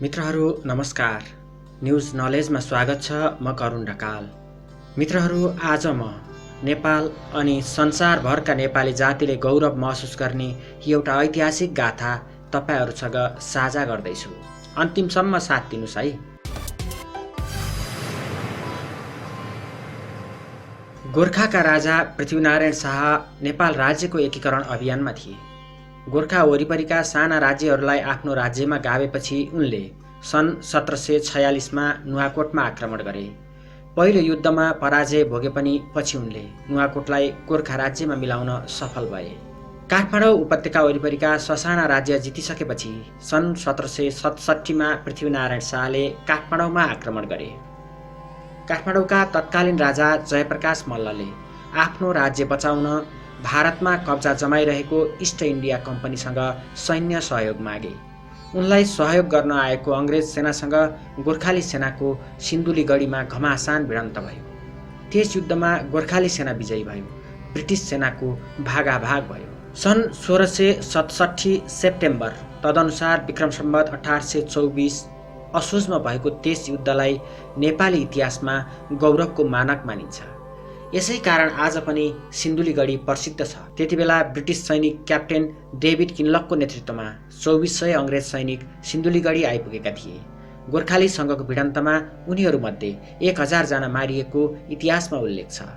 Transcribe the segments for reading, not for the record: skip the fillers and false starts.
मित्रहरू नमस्कार। न्युज नलेजमा स्वागत छ। म करुण ढकाल। मित्रहरू, आज म नेपाल अनि संसारभरका नेपाली जातिले गौरव महसुस गर्ने एउटा ऐतिहासिक गाथा तपाईहरूसँग साझा गर्दैछु। अन्तिमसम्म साथ दिनुस् है। गोर्खाका राजा पृथ्वीनारायण शाह नेपाल राज्यको एकीकरण अभियानमा थिए। गोर्खा वरिपरिका साना राज्यहरूलाई आफ्नो राज्यमा गावेपछि उनले सन् 1746मा नुवाकोटमा आक्रमण गरे। पहिलो युद्धमा पराजय भोगे पनि पछि उनले नुवाकोटलाई गोर्खा राज्यमा मिलाउन सफल भए। काठमाडौँ उपत्यका वरिपरिका ससाना राज्य जितिसकेपछि सन् 1767मा पृथ्वीनारायण शाहले काठमाडौँमा आक्रमण गरे। काठमाडौँका तत्कालीन राजा जयप्रकाश मल्लले आफ्नो राज्य बचाउन भारतमा कब्जा जमाइरहेको इस्ट इन्डिया कम्पनीसँग सैन्य सहयोग मागे। उनलाई सहयोग गर्न आएको अङ्ग्रेज सेनासँग गोर्खाली सेनाको सिन्धुलीगढीमा घमासान भिडन्त भयो। त्यस युद्धमा गोर्खाली सेना विजयी भयो। ब्रिटिस सेनाको भागाभाग भयो। सन् 1667 सेप्टेम्बर तदनुसार विक्रम सम्वत 1824 असोजमा भएको त्यस युद्धलाई नेपाली इतिहासमा गौरवको मानक मानिन्छ। यसै कारण आज पनि सिन्धुलीगढी प्रसिद्ध छ। त्यतिबेला ब्रिटिस सैनिक क्याप्टेन डेभिड किनलकको नेतृत्वमा 2400 अङ्ग्रेज सैनिक सिन्धुलीगढी आइपुगेका थिए। गोर्खालीसँगको भिडन्तमा उनीहरूमध्ये 1000 जना मारिएको इतिहासमा उल्लेख छ।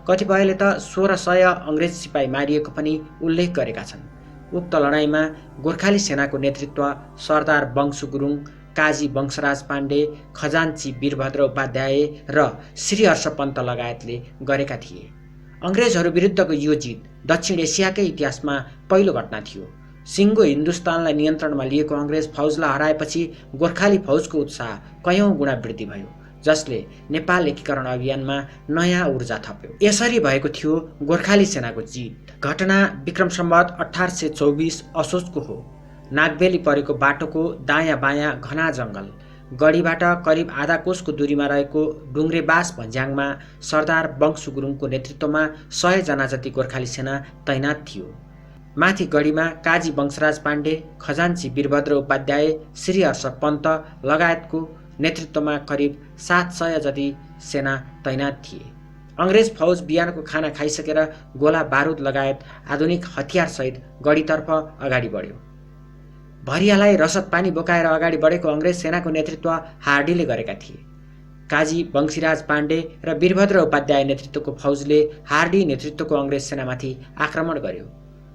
कतिपयले त 1600 अङ्ग्रेज सिपाही मारिएको पनि उल्लेख गरेका छन्। उक्त लडाईँमा गोर्खाली सेनाको नेतृत्व सरदार वंशु गुरुङ, काजी वंशराज पाण्डे, खजान्ची वीरभद्र उपाध्याय र श्रीहर्ष पन्त लगायतले गरेका थिए। अङ्ग्रेजहरू विरुद्धको यो जित दक्षिण एसियाकै इतिहासमा पहिलो घटना थियो। सिङ्गो हिन्दुस्तानलाई नियन्त्रणमा लिएको अङ्ग्रेज फौजलाई हराएपछि गोर्खाली फौजको उत्साह कयौँ गुणा वृद्धि भयो, जसले नेपाल एकीकरण अभियानमा नयाँ ऊर्जा थप्यो। यसरी भएको थियो गोर्खाली सेनाको जित। घटना विक्रम सम्वत 1824 असोजको हो। नागबेली परेको बाटोको दायाँ बायाँ घना जङ्गल, गढीबाट करिब आधा कोसको दूरीमा रहेको डुङ्ग्रेबास भन्ज्याङमा सरदार वंशु गुरुङको नेतृत्वमा 100 जना जति गोर्खाली सेना तैनात थियो। माथि गढीमा काजी वंशराज पाण्डे, खजान्ची वीरभद्र उपाध्याय, श्रीहर्ष पन्त लगायतको नेतृत्वमा करिब 700 जति सेना तैनात थिए। अङ्ग्रेज फौज बिहानको खाना खाइसकेर गोला बारुद लगायत आधुनिक हतियारसहित गढीतर्फ अगाडि बढ्यो। भरियालाई रसद पानी बोकाएर अगाडि बढेको अङ्ग्रेज सेनाको नेतृत्व हार्डीले गरेका थिए। काजी वंशीराज पाण्डे र वीरभद्र उपाध्याय नेतृत्वको फौजले हार्डी नेतृत्वको अङ्ग्रेज सेनामाथि आक्रमण गर्यो।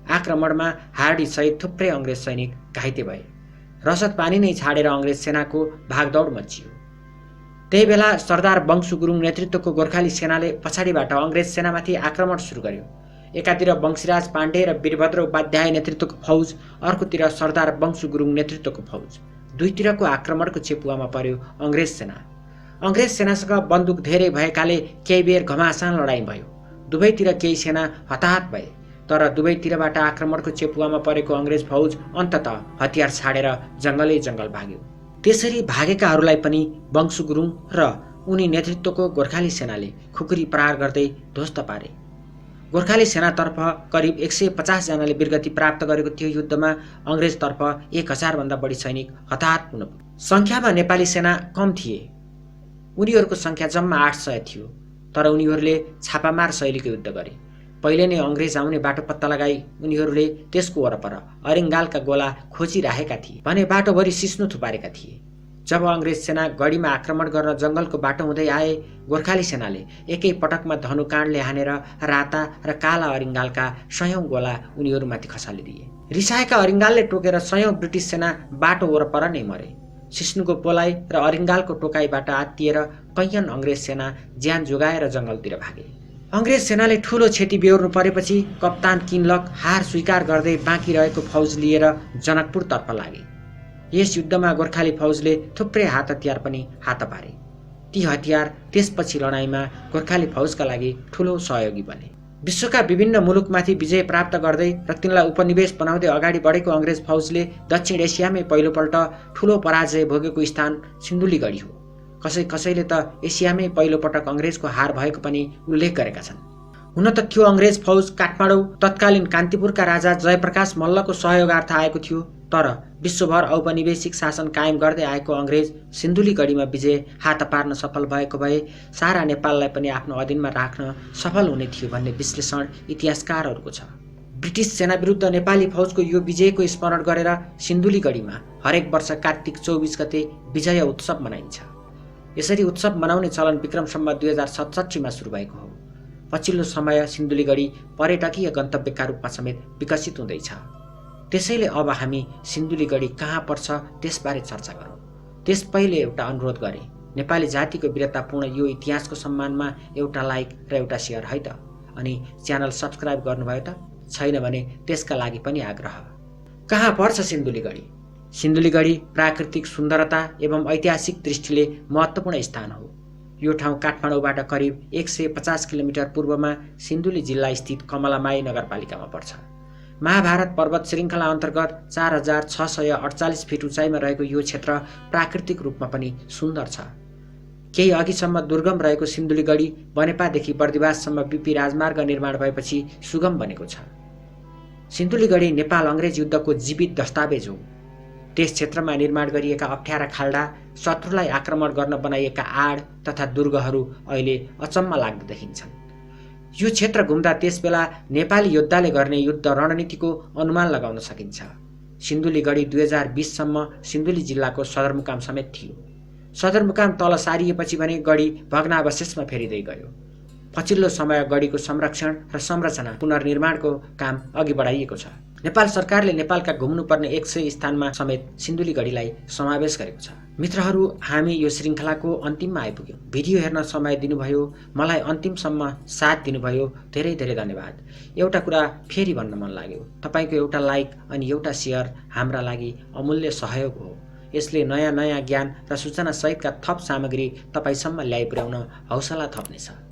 आक्रमणमा हार्डी सहित थुप्रै अङ्ग्रेज सैनिक घाइते भए। रसद पानी नै छाडेर अङ्ग्रेज सेनाको भागदौड मचियो। त्यही बेला सरदार वंशु गुरुङ नेतृत्वको गोर्खाली सेनाले पछाडिबाट अङ्ग्रेज सेनामाथि आक्रमण सुरु गर्यो। एकातिर वंशीराज पाण्डे र वीरभद्र उपाध्याय नेतृत्वको फौज, अर्कोतिर सरदार वंशु गुरुङ नेतृत्वको फौज। दुईतिरको आक्रमणको चेपुवामा पर्यो अङ्ग्रेज सेना। अङ्ग्रेज सेनासँग बन्दुक धेरै भएकाले केही बेर घमासान लडाईँ भयो। दुवैतिर केही सेना हताहत भए, तर दुवैतिरबाट आक्रमणको चेपुवामा परेको अङ्ग्रेज फौज अन्ततः हतियार छाडेर जङ्गलै जङ्गल भाग्यो। त्यसरी भागेकाहरूलाई पनि वंशु गुरुङ र उनी नेतृत्वको गोर्खाली सेनाले खुकुरी प्रहार गर्दै ध्वस्त पारे। गोर्खाली सेनातर्फ करिब 150 जनाले वीरगति प्राप्त गरेको त्यो युद्धमा अङ्ग्रेजतर्फ 1000 भन्दा बढी सैनिक हताहत हुन पुगे। सङ्ख्यामा नेपाली सेना कम थिए। उनीहरूको सङ्ख्या जम्मा 800 थियो, तर उनीहरूले छापामार शैलीको युद्ध गरे। पहिले नै अङ्ग्रेज आउने बाटो पत्ता लगाई उनीहरूले त्यसको वरपर अरिङ्गालका गोला खोजिराखेका थिए भने बाटोभरि सिस्नो थुपारेका थिए। जब अङ्ग्रेज सेना गढीमा आक्रमण गर्न जङ्गलको बाटो हुँदै आए, गोर्खाली सेनाले एकै पटकमा धनुकाँडले हानेर राता र काला अरिङ्गालका 100 गोला उनीहरूमाथि खसालिदिए। रिसाएका अरिङ्गालले टोकेर 100 ब्रिटिस सेना बाटो वरपर नै मरे। सिस्नुको पोलाइ र अरिङ्गालको टोकाइबाट आत्तिएर कैयन अङ्ग्रेज सेना ज्यान जोगाएर जङ्गलतिर भागे। अङ्ग्रेज सेनाले ठूलो क्षति बेहोर्नु परेपछि कप्तान किनलक हार स्वीकार गर्दै बाँकी रहेको फौज लिएर जनकपुरतर्फ लागे। यस युद्धमा गोर्खाली फौजले थुप्रै हात हतियार पनि हात पारे। ती हतियार त्यसपछि लडाईँमा गोर्खाली फौजका लागि ठूलो सहयोगी बने। विश्वका विभिन्न मुलुकमाथि विजय प्राप्त गर्दै र तिनलाई उपनिवेश बनाउँदै अगाडि बढेको अङ्ग्रेज फौजले दक्षिण एसियामै पहिलोपल्ट ठूलो पराजय भोगेको स्थान सिन्धुलीगढी हो। कसैले त एसियामै पहिलोपटक अङ्ग्रेजको हार भएको पनि उल्लेख गरेका छन्। हुन त त्यो अङ्ग्रेज फौज काठमाडौँ तत्कालीन कान्तिपुरका राजा जयप्रकाश मल्लको सहयोगार्थ आएको थियो। तर विश्वभर औपनिवेशिक शासन कायम गर्दै आएको अङ्ग्रेज सिन्धुलीगढीमा विजय हात पार्न सफल भएको भए सारा नेपाललाई पनि आफ्नो अधीनमा राख्न सफल हुने थियो भन्ने विश्लेषण इतिहासकारहरूको छ। ब्रिटिस सेना विरुद्ध नेपाली फौजको यो विजयको स्मरण गरेर सिन्धुलीगढीमा हरेक वर्ष कार्तिक 24 गते विजय उत्सव मनाइन्छ। यसरी उत्सव मनाउने चलन विक्रम सम्वत 2067 सुरु भएको हो। पछिल्लो समय सिन्धुलीगढी पर्यटकीय गन्तव्यका रूपमा समेत विकसित हुँदैछ। त्यसैले अब हामी सिन्धुलीगढी कहाँ पर्छ त्यसबारे चर्चा गरौँ। त्यस पहिले एउटा अनुरोध गरे, नेपाली जातिको वीरतापूर्ण यो इतिहासको सम्मानमा एउटा लाइक र एउटा शेयर है त। अनि च्यानल सब्सक्राइब गर्नुभयो त? छैन भने त्यसका लागि पनि आग्रह। कहाँ पर्छ सिन्धुलीगढी? सिन्धुलीगढी प्राकृतिक सुन्दरता एवं ऐतिहासिक दृष्टिले महत्त्वपूर्ण स्थान हो। यो ठाउँ काठमाडौँबाट करिब 150 किलोमिटर पूर्वमा सिन्धुली जिल्ला स्थित कमलामाई नगरपालिकामा पर्छ। महाभारत पर्वत श्रृङ्खला अन्तर्गत 4648 फिट उचाइमा रहेको यो क्षेत्र प्राकृतिक रूपमा पनि सुन्दर छ। केही अघिसम्म दुर्गम रहेको सिन्धुलीगढी बनेपादेखि बर्दिवाससम्म बीपी राजमार्ग निर्माण भएपछि सुगम बनेको छ। सिन्धुलीगढी नेपाल अङ्ग्रेज युद्धको जीवित दस्तावेज हो। त्यस क्षेत्रमा निर्माण गरिएका अप्ठ्यारा खाल्डा, शत्रुलाई आक्रमण गर्न बनाइएका आड तथा दुर्गहरू अहिले अचम्म लाग्दो देखिन्छन्। यो क्षेत्र घुम्दा त्यसबेला नेपाली योद्धाले गर्ने युद्ध रणनीतिको अनुमान लगाउन सकिन्छ। सिन्धुलीगढी 2020 सम्म सिन्धुली जिल्लाको सदरमुकाम समेत थियो। सदरमुकाम तल सारिएपछि भने गढी भग्नावशेषमा फेरिँदै गयो। पछिल्लो समय गढीको संरक्षण र संरचना पुनर्निर्माणको काम अघि बढाइएको छ। नेपाल सरकारले नेपालका घुम्नुपर्ने 100 स्थानमा समेत सिन्धुलीगढीलाई समावेश गरेको छ। मित्रहरू, हामी यो श्रृङ्खलाको अन्तिममा आइपुग्यौँ। भिडियो हेर्न समय दिनुभयो, मलाई अन्तिमसम्म साथ दिनुभयो, धेरै धेरै धन्यवाद। एउटा कुरा फेरि भन्न मन लाग्यो, तपाईँको एउटा लाइक अनि एउटा सेयर हाम्रा लागि अमूल्य सहयोग हो। यसले नयाँ नयाँ ज्ञान र सूचना सहितका थप सामग्री तपाईँसम्म ल्याइपुर्याउन हौसला थप्नेछ।